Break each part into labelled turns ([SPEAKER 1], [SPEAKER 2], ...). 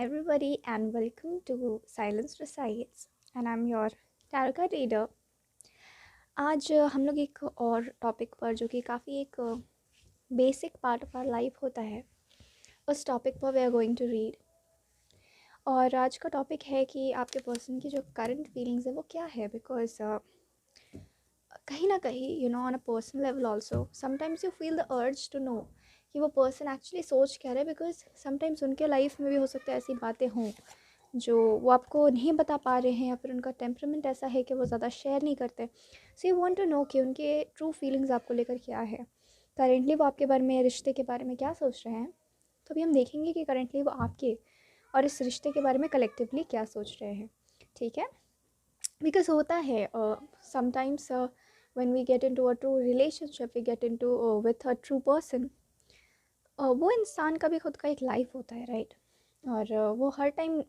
[SPEAKER 1] Hi everybody and welcome to Silence Resides and I'm your tarot card reader. आज हम लोग एक और टॉपिक पर जो कि काफ़ी एक basic part of our life होता है उस टॉपिक पर we are going to read. और आज का टॉपिक है कि आपके पर्सन की जो करंट फीलिंग्स है वो क्या है, बिकॉज कहीं ना कहीं on a personal level also sometimes you feel the urge to know कि वो पर्सन एक्चुअली सोच क्या रहा है, बिकॉज समटाइम्स उनके लाइफ में भी हो सकता है ऐसी बातें हों जो वो आपको नहीं बता पा रहे हैं, या फिर उनका टेम्परामेंट ऐसा है कि वो ज़्यादा शेयर नहीं करते। So you want to know कि उनके ट्रू फीलिंग्स आपको लेकर क्या है, करेंटली वो आपके बारे में, रिश्ते के बारे में क्या सोच रहे हैं। तो अभी हम देखेंगे कि करेंटली वो आपके और इस रिश्ते के बारे में कलेक्टिवली क्या सोच रहे हैं। ठीक है, बिकॉज होता है sometimes when we get into a true relationship, we get into with a true person, वो इंसान का भी खुद का एक लाइफ होता है, राइट। और वो हर time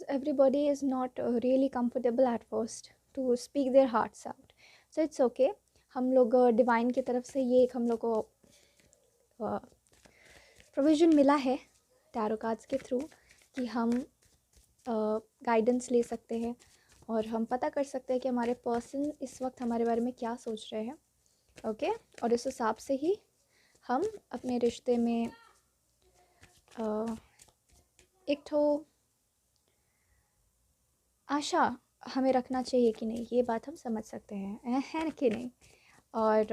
[SPEAKER 1] everybody is not really comfortable at first to speak their hearts out, so it's okay। हम लोग डिवाइन की तरफ से ये एक हम लोग को प्रोविज़न मिला है टैरो कार्ड्स के थ्रू कि हम गाइडेंस ले सकते हैं और हम पता कर सकते हैं कि हमारे पर्सन इस वक्त हमारे बारे में क्या सोच रहे हैं। ओके, और इस हिसाब से ही हम अपने रिश्ते में एक तो आशा हमें रखना चाहिए कि नहीं, ये बात हम समझ सकते हैं, है कि नहीं। और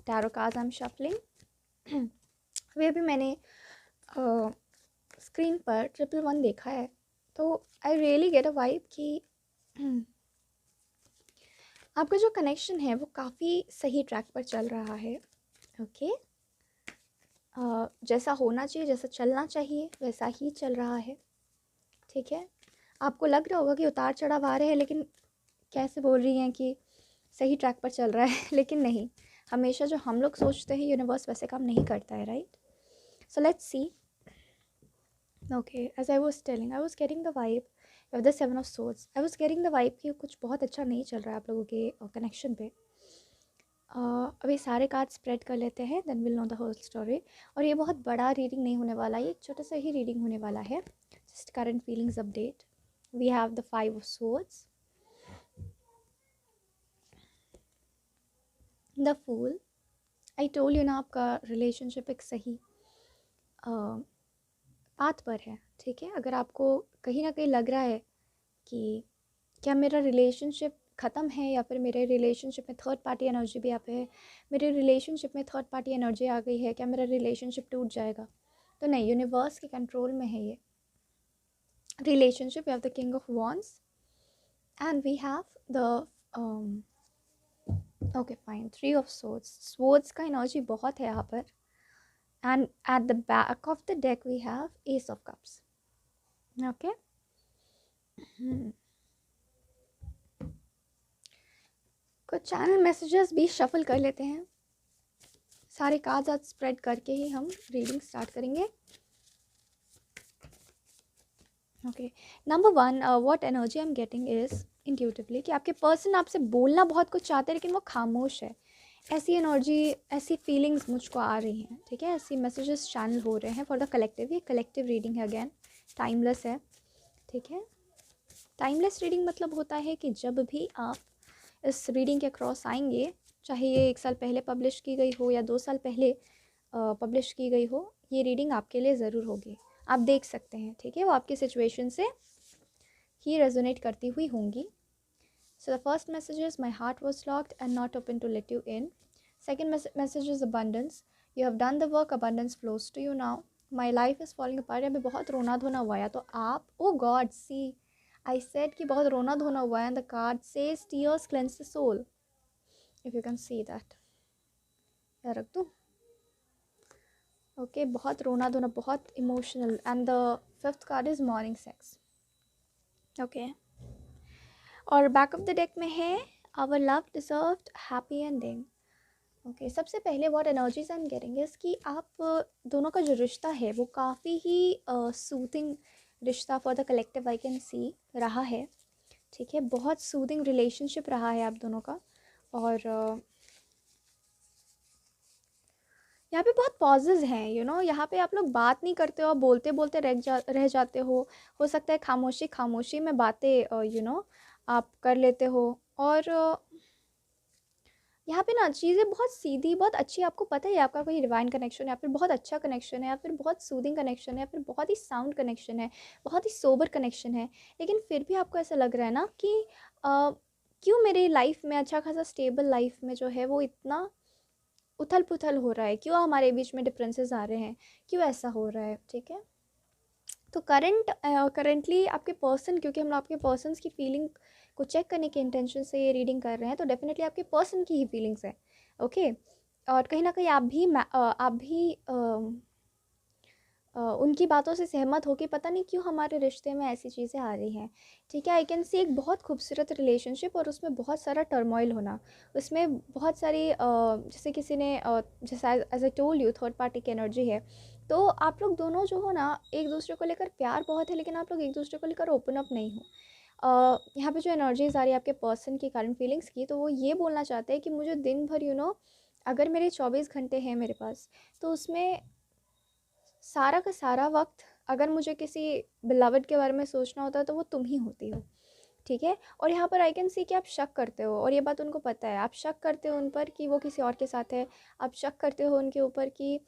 [SPEAKER 1] tarot cards I am shuffling. वे भी मैंने स्क्रीन पर 111 देखा है, तो I really get a vibe कि आपका जो कनेक्शन है वो काफ़ी सही ट्रैक पर चल रहा है। ओके, जैसा होना चाहिए, जैसा चलना चाहिए वैसा ही चल रहा है। ठीक है, आपको लग रहा होगा कि उतार चढ़ाव आ रहे हैं, लेकिन कैसे बोल रही हैं कि सही ट्रैक पर चल रहा है लेकिन नहीं, हमेशा जो हम लोग सोचते हैं यूनिवर्स वैसे काम नहीं करता है, right. So let's see. Okay, as I was telling, I was getting the vibe of the 7 of swords. I was getting the vibe कि कुछ बहुत अच्छा नहीं चल रहा है आप लोगों के कनेक्शन पे। अभी सारे कार्ड स्प्रेड कर लेते हैं, then will know the whole story. और ये बहुत बड़ा रीडिंग नहीं होने वाला, ये एक छोटा सा ही रीडिंग होने वाला है, just current feelings update. We have the 5 of swords, the fool. I told you ना, आपका रिलेशनशिप एक सही पाथ पर है। ठीक है, अगर आपको कहीं ना कहीं लग रहा है कि क्या मेरा रिलेशनशिप ख़त्म है, या फिर मेरे रिलेशनशिप में थर्ड पार्टी एनर्जी भी आप है, मेरे रिलेशनशिप में थर्ड पार्टी एनर्जी आ गई है, क्या मेरा रिलेशनशिप टूट जाएगा, तो नहीं, यूनिवर्स के कंट्रोल में है ये relationship. We have the king of wands and we have the okay fine 3 of swords. Swords का एनर्जी बहुत है यहाँ पर, and at the back of the deck we have ace of cups. Okay, कुछ channel messages भी shuffle कर लेते हैं, सारे कार्ड्स आज स्प्रेड करके ही हम रीडिंग स्टार्ट करेंगे। Okay, number 1, what energy I am getting is intuitively कि आपके पर्सन आपसे बोलना बहुत कुछ चाहते हैं लेकिन वो खामोश है। ऐसी एनर्जी, ऐसी फीलिंग्स मुझको आ रही हैं। ठीक है, ऐसी मैसेजेस चैनल हो रहे हैं फॉर द कलेक्टिव। ये कलेक्टिव रीडिंग है, अगेन टाइमलेस है। ठीक है, टाइमलेस रीडिंग मतलब होता है कि जब भी आप इस रीडिंग के क्रॉस आएंगे, चाहे ये 1 साल पहले पब्लिश की गई हो या 2 साल पहले पब्लिश की गई हो, ये रीडिंग आपके लिए ज़रूर होगी। आप देख सकते हैं, ठीक है, वो आपकी सिचुएशन से ही रेजोनेट करती हुई होंगी। So the first message is my heart was locked and not open to let you in. Second message is abundance, you have done the work, abundance flows to you now. My life is falling apart, अभी बहुत रोना धोना हुआ है, तो आप, ओ God C, I said कि बहुत रोना धोना हुआ है, and the card says tears cleanse the soul, if you can see that. या रख दूँ? ओके, बहुत रोना धोना, बहुत emotional, and the 5th card is morning sex. Okay, और बैक ऑफ द डेक में है our love deserved happy ending. Okay, सबसे पहले what energies I am getting is कि आप दोनों का जो रिश्ता है वो काफ़ी ही सूथिंग रिश्ता for the collective I can see रहा है। ठीक है, बहुत सूदिंग रिलेशनशिप रहा है आप दोनों का। और यहाँ पे बहुत पॉजेज हैं, यहाँ पे आप लोग बात नहीं करते हो, आप बोलते बोलते रह जाते हो सकता है खामोशी खामोशी में बातें आप कर लेते हो। और यहाँ पे ना चीज़ें बहुत सीधी बहुत अच्छी, आपको पता है आपका कोई डिवाइन कनेक्शन है या फिर बहुत अच्छा कनेक्शन है या फिर बहुत सूदिंग कनेक्शन है या फिर बहुत ही साउंड कनेक्शन है, बहुत ही सोबर कनेक्शन है, लेकिन फिर भी आपको ऐसा लग रहा है ना कि क्यों मेरी लाइफ में अच्छा खासा स्टेबल लाइफ में जो है वो इतना उथल पुथल हो रहा है, क्यों हमारे बीच में डिफरेंसेस आ रहे हैं, क्यों ऐसा हो रहा है। ठीक है, तो करंटली आपके पर्सन, क्योंकि हम आपके पर्सन्स की फीलिंग को चेक करने के इंटेंशन से ये रीडिंग कर रहे हैं, तो डेफिनेटली आपके पर्सन की ही फीलिंग्स है। ओके, और कहीं ना कहीं आप भी उनकी बातों से सहमत हो कि पता नहीं क्यों हमारे रिश्ते में ऐसी चीज़ें आ रही हैं। ठीक है, आई कैन सी एक बहुत खूबसूरत रिलेशनशिप और उसमें बहुत सारा टर्मोइल होना, उसमें बहुत सारी जैसे किसी ने जैसे as a told you third party की एनर्जी है। तो आप लोग दोनों जो हो ना, एक दूसरे को लेकर प्यार बहुत है, लेकिन आप लोग एक दूसरे को लेकर ओपन अप नहीं हो। यहाँ पे जो एनर्जीज आ रही है आपके पर्सन की करंट फीलिंग्स की, तो वो ये बोलना चाहते हैं कि मुझे दिन भर अगर मेरे 24 घंटे हैं मेरे पास, तो उसमें सारा का सारा वक्त अगर मुझे किसी बिलवड के बारे में सोचना होता है तो वो तुम ही होती हो। ठीक है, और यहाँ पर आई कैन सी कि आप शक करते हो, और ये बात उनको पता है, आप शक करते हो उन पर कि वो किसी और के साथ है, आप शक करते हो उनके ऊपर कि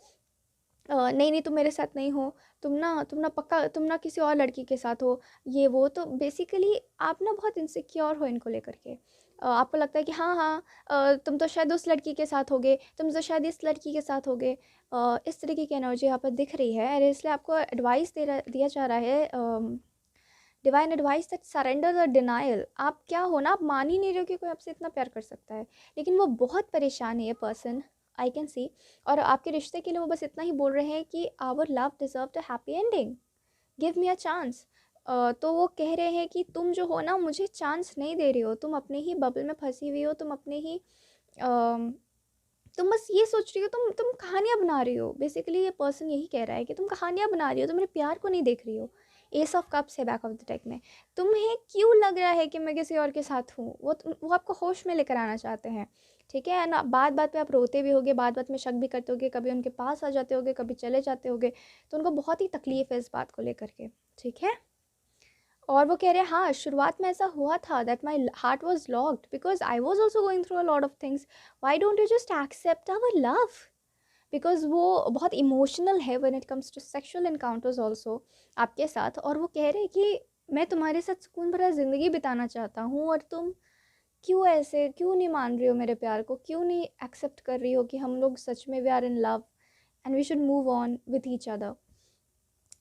[SPEAKER 1] नहीं नहीं तुम मेरे साथ नहीं हो, तुम ना पक्का तुम ना किसी और लड़की के साथ हो, ये वो। तो बेसिकली आप ना बहुत इनसिक्योर हो इनको लेकर के। आपको लगता है कि हाँ हाँ तुम तो शायद उस लड़की के साथ होगे, तुम तो शायद इस लड़की के साथ होगे। इस तरीके की एनर्जी यहाँ पर दिख रही है, और इसलिए आपको एडवाइस दिया जा रहा है, divine advice that surrender the denial. आप क्या हो ना, आप मान ही नहीं रहे हो कि कोई आपसे इतना प्यार कर सकता है, लेकिन वो बहुत परेशान है ये पर्सन, आई कैन सी। और आपके रिश्ते के लिए वो बस इतना ही बोल रहे हैं कि our love deserve a happy ending, give me a chance. तो वो कह रहे हैं कि तुम जो हो ना मुझे चांस नहीं दे रही हो, तुम अपने ही बबल में फंसी हुई हो, तुम अपने ही तुम बस ये सोच रही हो, तुम कहानियाँ बना रही हो। बेसिकली ये पर्सन यही कह रहा है कि तुम कहानियाँ बना रही हो, तुम मेरे प्यार को नहीं देख रही हो। एस ऑफ कप्स है बैक ऑफ द डेक में। तुम्हें क्यों लग रहा है कि मैं किसी और के साथ हूँ, वो आपको होश में लेकर आना चाहते हैं। ठीक है ना, बात बात पे आप रोते भी होगे, बात बात में शक भी करते होगे, कभी उनके पास आ जाते होगे, कभी चले जाते होगे, तो उनको बहुत ही तकलीफ है इस बात को लेकर के। ठीक है, और वो कह रहे हैं हाँ शुरुआत में ऐसा हुआ था, that my heart was locked because I was also going through a lot of things, why don't you just accept our love. Because वो बहुत इमोशनल है when it comes to sexual encounters also आपके साथ। और वो कह रहे हैं कि मैं तुम्हारे साथ सुकून भरा ज़िंदगी बिताना चाहता हूँ, और तुम क्यों ऐसे, क्यों नहीं मान रही हो मेरे प्यार को, क्यों नहीं एक्सेप्ट कर रही हो कि हम लोग सच में we are in love and we should move on with each other.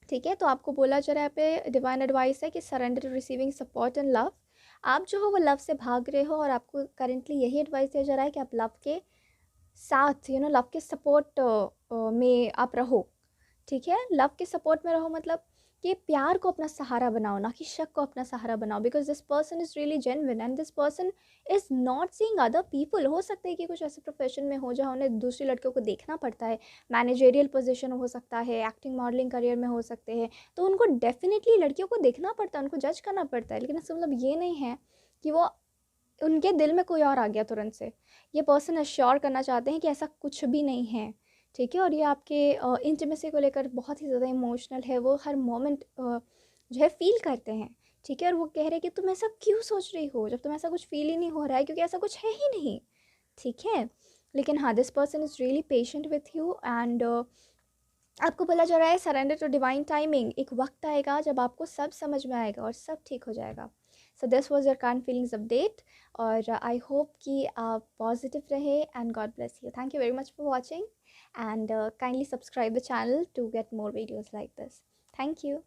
[SPEAKER 1] ठीक है, तो आपको बोला जा रहा है यहाँ पे डिवाइन एडवाइस है कि surrender to receiving support and love. आप जो हो वो लव से भाग रहे हो, और आपको करेंटली यही एडवाइस दिया जा रहा है कि आप लव के साथ लव के सपोर्ट में आप रहो। ठीक है, लव के सपोर्ट में रहो मतलब कि प्यार को अपना सहारा बनाओ, ना कि शक को अपना सहारा बनाओ, because this person is really genuine and this person is not seeing other people. हो सकता है कि कुछ ऐसे प्रोफेशन में हो जहाँ उन्हें दूसरी लड़कियों को देखना पड़ता है, मैनेजेरियल पोजीशन हो सकता है, एक्टिंग मॉडलिंग करियर में हो सकते हैं, तो उनको डेफिनेटली लड़कियों को देखना पड़ता है, उनको जज करना पड़ता है, लेकिन इसका मतलब ये नहीं है कि वो उनके दिल में कोई और आ गया तुरंत से। ये पर्सन अश्योर करना चाहते हैं कि ऐसा कुछ भी नहीं है। ठीक है, और ये आपके इंटीमेसी को लेकर बहुत ही ज़्यादा इमोशनल है, वो हर मोमेंट जो है फील करते हैं। ठीक है, और वो कह रहे हैं कि तुम ऐसा क्यों सोच रही हो जब तुम ऐसा कुछ फील ही नहीं हो रहा है, क्योंकि ऐसा कुछ है ही नहीं। ठीक है, लेकिन हाँ this person is really patient with you and आपको बोला जा रहा है सरेंडर टू डिवाइन टाइमिंग। एक वक्त आएगा जब आपको सब समझ में आएगा और सब ठीक हो जाएगा। So this was your kind feelings update, और आई होप कि आप पॉजिटिव रहे and God bless you. Thank you very much for watching and kindly subscribe the channel to get more videos like this. Thank you.